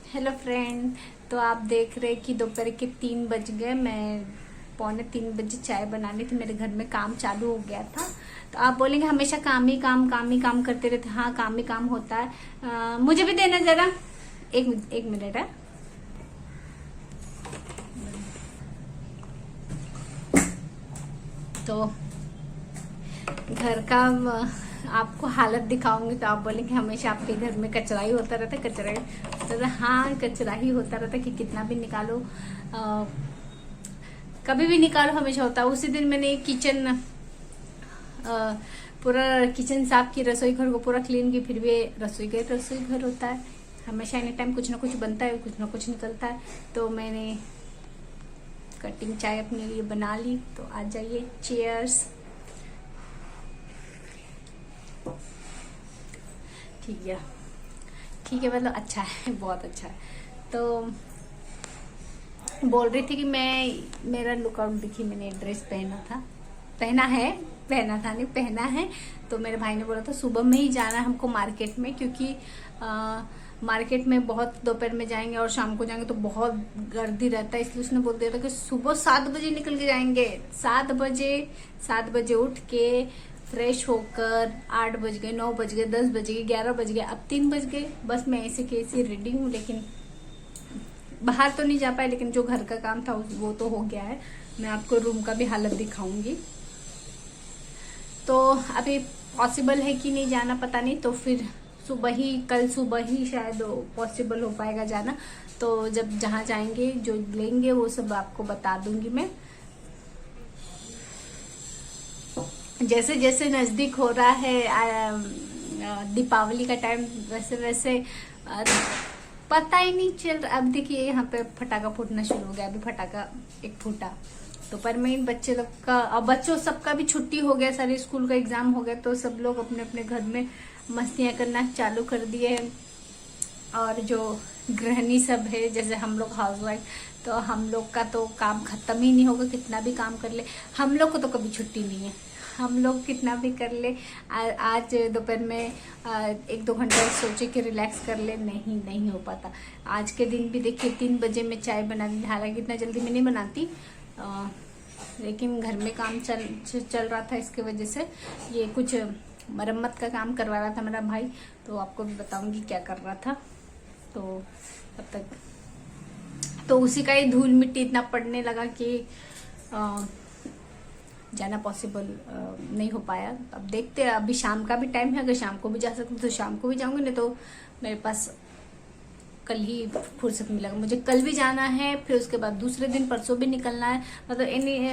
Hello friend. तो आप देख रहे कि दोपहर के 3 बज गए। मैं 2:45 बजे चाय बनानी थी, मेरे घर में काम चालू हो गया था। तो आप बोलेंगे हमेशा काम ही काम करते रहते। हाँ, काम ही काम होता है। मुझे भी देना जरा, एक मिनट है। तो घर का आपको हालत दिखाऊंगी तो आप बोलेंगे हमेशा आपके घर में कचरा ही होता रहता है, कचरा ही होता रहता है। हाँ, कचरा ही होता रहता है कि कितना भी निकालो, कभी भी निकालो हमेशा होता है। उसी दिन मैंने एक पूरा किचन साफ की, रसोई घर को पूरा क्लीन की, फिर भी रसोई घर होता है। हमेशा एनी टाइम कुछ ना कुछ बनता है, कुछ ना कुछ निकलता है। तो मैंने कटिंग चाय अपने लिए बना ली। तो आ जाइए, चीयर्स। ठीक है, मतलब अच्छा है, बहुत अच्छा है। तो बोल रही थी कि मेरा लुकआउट देखिए, मैंने ड्रेस पहना है। तो मेरे भाई ने बोला था सुबह में ही जाना है हमको मार्केट में, क्योंकि मार्केट में बहुत दोपहर में जाएंगे और शाम को जाएंगे तो बहुत गर्दी रहता है। इसलिए उसने बोल दिया था कि सुबह 7 बजे निकल के जाएंगे। 7 बजे उठ के फ्रेश होकर 8 बज गए, 9 बज गए, 10 बज गए, 11 बज गए, अब 3 बज गए। बस मैं ऐसे के ऐसे रेडी हूँ, लेकिन बाहर तो नहीं जा पाए। लेकिन जो घर का काम था वो तो हो गया है। मैं आपको रूम का भी हालत दिखाऊंगी। तो अभी पॉसिबल है कि नहीं जाना पता नहीं, तो फिर कल सुबह ही शायद पॉसिबल हो पाएगा जाना। तो जब जहाँ जाएंगे जो लेंगे वो सब आपको बता दूंगी मैं। जैसे जैसे नजदीक हो रहा है दीपावली का टाइम, वैसे वैसे पता ही नहीं चल रहा। अब देखिए यहाँ पे फटाका फूटना शुरू हो गया। अभी फटाका एक फूटा। दोपहर में इन बच्चे लोग का, अब बच्चों सबका भी छुट्टी हो गया, सारे स्कूल का एग्जाम हो गया, तो सब लोग अपने अपने घर में मस्तियां करना चालू कर दिए हैं। और जो गृहिणी सब है, जैसे हम लोग हाउसवाइफ, तो हम लोग का तो काम खत्म ही नहीं होगा, कितना भी काम कर ले। हम लोग को तो कभी छुट्टी नहीं है, हम लोग कितना भी कर ले। आज दोपहर में 1-2 घंटा सोचे कि रिलैक्स कर ले, नहीं हो पाता। आज के दिन भी देखिए 3 बजे मैं चाय बना दी। हालांकि इतना जल्दी मैं नहीं बनाती, लेकिन घर में काम चल रहा था, इसके वजह से ये कुछ मरम्मत का काम करवा रहा था मेरा भाई। तो आपको भी बताऊंगी क्या कर रहा था। तो तब तक तो उसी का ही धूल मिट्टी इतना पड़ने लगा कि जाना पॉसिबल नहीं हो पाया। अब देखते हैं, अभी शाम का भी टाइम है, अगर शाम को भी जा सकते तो शाम को भी जाऊंगी, नहीं तो मेरे पास कल ही फुर्सत मिलेगा। मुझे कल भी जाना है, फिर उसके बाद दूसरे दिन परसों भी निकलना है।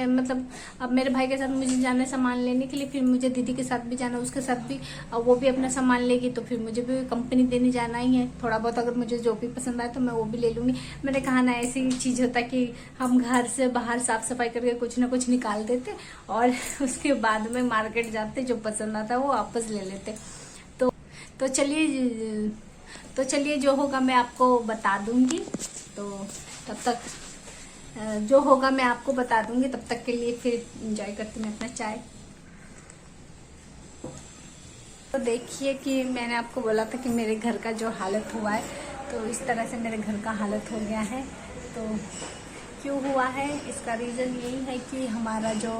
मतलब अब मेरे भाई के साथ मुझे जाना है सामान लेने के लिए, फिर मुझे दीदी के साथ भी जाना है, उसके साथ भी। अब वो भी अपना सामान लेगी तो फिर मुझे भी कंपनी देने जाना ही है। थोड़ा बहुत अगर मुझे जो भी पसंद आए तो मैं वो भी ले लूंगी। मैंने कहा ना, ऐसी चीज होता है कि हम घर से बाहर साफ सफाई करके कुछ ना कुछ निकाल देते और उसके बाद में मार्केट जाते, जो पसंद आता है वो वापस ले लेते। तो चलिए जो होगा मैं आपको बता दूंगी। तो तब तक जो होगा मैं आपको बता दूंगी। तब तक के लिए फिर एंजॉय करती मैं अपना चाय। तो देखिए कि मैंने आपको बोला था कि मेरे घर का जो हालत हुआ है, तो इस तरह से मेरे घर का हालत हो गया है। तो क्यों हुआ है, इसका रीज़न यही है कि हमारा जो,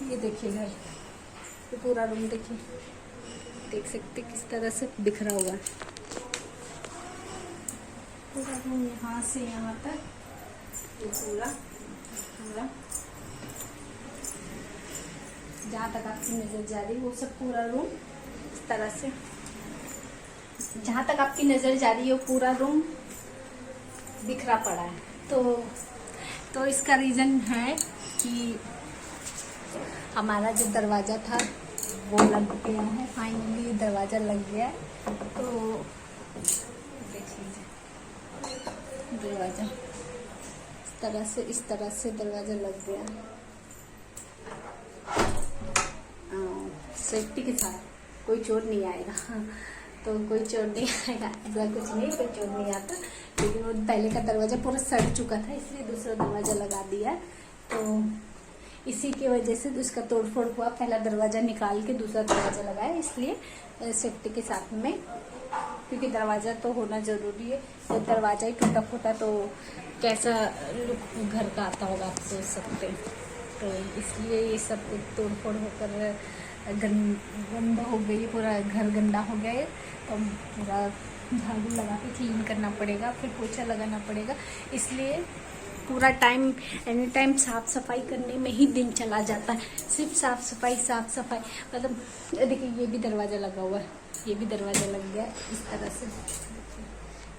ये देखिए घर, ये पूरा रूम देखिए, देख सकते किस तरह से बिखरा हुआ है पूरा रूम, यहाँ से यहाँ तक ये पूरा जहाँ तक आपकी नजर जा रही है वो सब पूरा रूम इस तरह से, जहाँ तक आपकी नजर जा रही है वो पूरा रूम बिखरा पड़ा है। तो इसका रीजन है कि हमारा जो दरवाजा था वो लग गया है। फाइनली दरवाजा लग गया है। तो देख लीजिए दरवाजा इस तरह से दरवाजा लग गया है। सेफ्टी के साथ, कोई चोर नहीं आएगा। तो कोई चोर नहीं आएगा, ऐसा कुछ नहीं, कोई चोर नहीं आता। लेकिन वो पहले का दरवाजा पूरा सड़ चुका था, इसलिए दूसरा दरवाजा लगा दिया। तो इसी की वजह से उसका तोड़फोड़ हुआ। पहला दरवाजा निकाल के दूसरा दरवाजा लगाया, इसलिए सेफ्टी के साथ में, क्योंकि दरवाजा तो होना जरूरी है। तो दरवाजा ही टूटा फूटा तो कैसा लुक घर का आता होगा आप सोच सकते हैं। तो इसलिए ये सब तोड़फोड़ होकर गंदा हो गई, पूरा घर गंदा हो गया है। तो पूरा झाड़ू लगा के क्लीन करना पड़ेगा, फिर पोछा लगाना पड़ेगा। इसलिए पूरा टाइम एनी टाइम साफ सफाई करने में ही दिन चला जाता है। सिर्फ साफ सफाई मतलब देखिए ये भी दरवाजा लगा हुआ है, ये भी दरवाजा लग गया इस तरह से।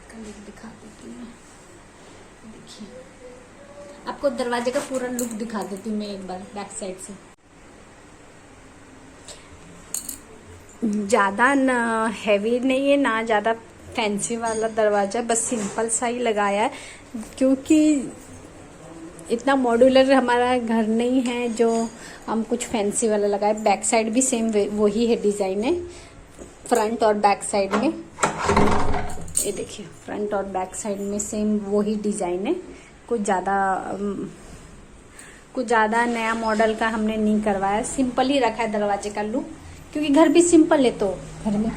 कल दिखा देती हूँ, देखिए आपको दरवाजे का पूरा लुक दिखा देती हूँ मैं एक बार बैक साइड से। ज़्यादा ना हैवी नहीं है ना ज़्यादा फैंसी वाला दरवाजा, बस सिंपल सा ही लगाया है, क्योंकि इतना मॉड्यूलर हमारा घर नहीं है जो हम कुछ फैंसी वाला लगाए। बैक साइड भी सेम वही है, डिज़ाइन है फ्रंट और बैक साइड में। ये देखिए फ्रंट और बैक साइड में सेम वही डिज़ाइन है। कुछ ज़्यादा नया मॉडल का हमने नहीं करवाया, सिंपल ही रखा है दरवाजे का लुक, क्योंकि घर भी सिंपल है। तो घर में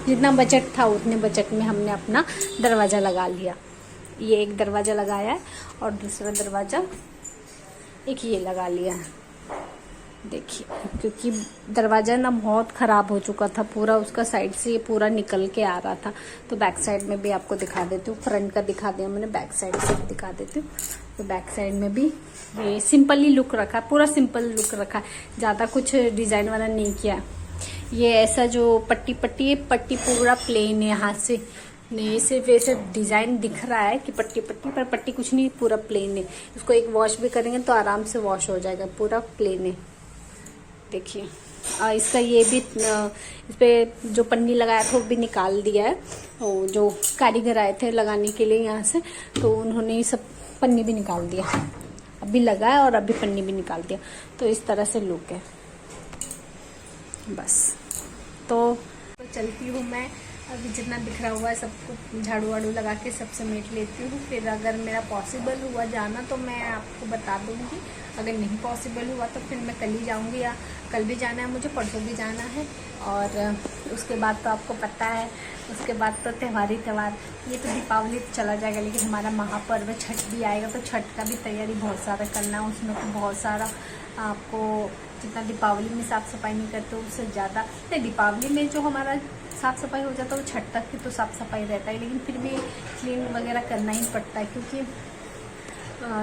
जितना बजट था उतने बजट में हमने अपना दरवाजा लगा लिया। ये एक दरवाजा लगाया है और दूसरा दरवाजा एक ये लगा लिया है। देखिए क्योंकि दरवाजा ना बहुत ख़राब हो चुका था, पूरा उसका साइड से ये पूरा निकल के आ रहा था। तो बैक साइड में भी आपको दिखा देती हूँ, फ्रंट का दिखा दिया मैंने, बैक साइड से भी दिखा देती हूँ। तो बैक साइड में भी ये सिंपल ही लुक रखा, पूरा सिंपल लुक रखा, ज़्यादा कुछ डिज़ाइन वाला नहीं किया। ये ऐसा जो पट्टी पूरा प्लेन है, यहाँ से नहीं, सिर्फ ऐसे डिज़ाइन दिख रहा है कि पट्टी पर पट्टी कुछ नहीं, पूरा प्लेन है। इसको एक वॉश भी करेंगे तो आराम से वॉश हो जाएगा, पूरा प्लेन है। देखिए इसका ये भी इस पे जो पन्नी लगाया था वो भी निकाल दिया है। वो जो कारीगर आए थे लगाने के लिए यहाँ से, तो उन्होंने ये सब पन्नी भी निकाल दिया, अभी लगाया और अभी पन्नी भी निकाल दिया। तो इस तरह से लुक है बस। तो चलती हूँ मैं, अभी जितना बिखरा हुआ है सबको झाड़ू वाड़ू लगा के सब समेट लेती हूँ। फिर अगर मेरा पॉसिबल हुआ जाना तो मैं आपको बता दूँगी, अगर नहीं पॉसिबल हुआ तो फिर मैं कल ही जाऊँगी, या कल भी जाना है मुझे, परसों भी जाना है। और उसके बाद तो आपको पता है, उसके बाद तो त्यौहार ही त्यौहार। ये तो दीपावली चला जाएगा, लेकिन हमारा महापर्व छठ भी आएगा। तो छठ का भी तैयारी बहुत सारा करना है, उसमें तो बहुत सारा आपको, जितना दीपावली में साफ़ सफाई नहीं करते उससे ज़्यादा, नहीं दीपावली में जो हमारा साफ़ सफाई हो जाता है वो छठ तक की तो साफ़ सफाई रहता है, लेकिन फिर भी क्लीन वगैरह करना ही पड़ता है, क्योंकि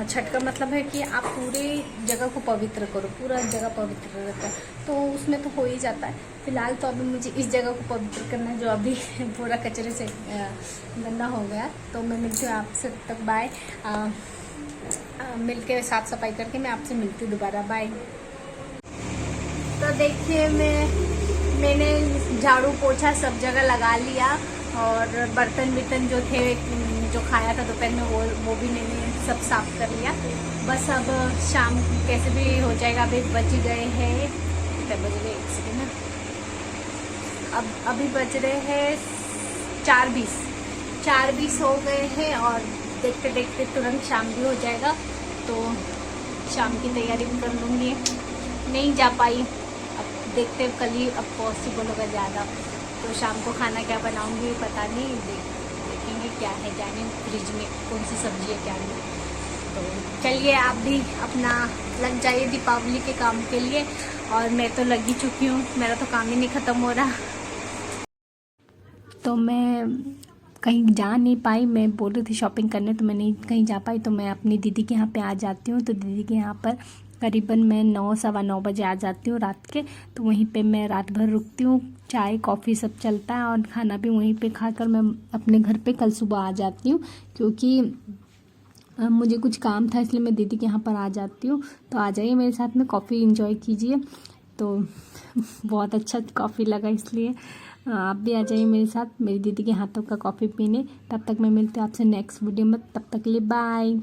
छठ का मतलब है कि आप पूरे जगह को पवित्र करो, पूरा जगह पवित्र रहता है। तो उसमें तो हो ही जाता है। फिलहाल तो अभी मुझे इस जगह को पवित्र करना है जो अभी पूरा कचरे से गंदा हो गया। तो मैं मिलती हूँ आपसे, तब तक बाय। मिलके साफ़ सफाई करके मैं आपसे मिलती हूँ दोबारा, बाय। तो देखिए मैंने झाड़ू पोछा सब जगह लगा लिया, और बर्तन वर्तन जो थे, जो खाया था दोपहर में वो भी मैंने सब साफ कर लिया। बस अब शाम कैसे भी हो जाएगा। अभी बज गए हैं, कितने बज गए, एक सेकेंड ना, अब अभी बज रहे हैं 4:20 हो गए हैं, और देखते देखते तुरंत शाम भी हो जाएगा। तो शाम की तैयारी भी कर लूँगी। नहीं जा पाई, अब देखते कल ही अब पॉसिबल होगा ज़्यादा। तो शाम को खाना क्या बनाऊँगी पता नहीं, देखेंगे क्या है, क्या नहीं, फ्रिज में कौन सी सब्जी है क्या नहीं। तो चलिए आप भी अपना लग जाइए दीपावली के काम के लिए, और मैं तो लगी चुकी हूँ, मेरा तो काम ही नहीं ख़त्म हो रहा। तो मैं कहीं जा नहीं पाई, मैं बोल रही थी शॉपिंग करने, तो मैं नहीं कहीं जा पाई। तो मैं अपनी दीदी के यहाँ पे आ जाती हूँ। तो दीदी के यहाँ पर करीबन मैं 9 सवा 9 बजे आ जाती हूँ रात के। तो वहीं पे मैं रात भर रुकती हूँ, चाय कॉफ़ी सब चलता है, और खाना भी वहीं पे खाकर मैं अपने घर पे कल सुबह आ जाती हूँ, क्योंकि मुझे कुछ काम था, इसलिए मैं दीदी के यहाँ पर आ जाती हूँ। तो आ जाइए मेरे साथ में, कॉफ़ी इंजॉय कीजिए। तो बहुत अच्छा कॉफ़ी लगा, इसलिए आप भी आ जाइए मेरे साथ मेरी दीदी के हाथों का कॉफ़ी पीने। तब तक मैं मिलती हूँ आपसे नेक्स्ट वीडियो में, तब तक के लिए बाय।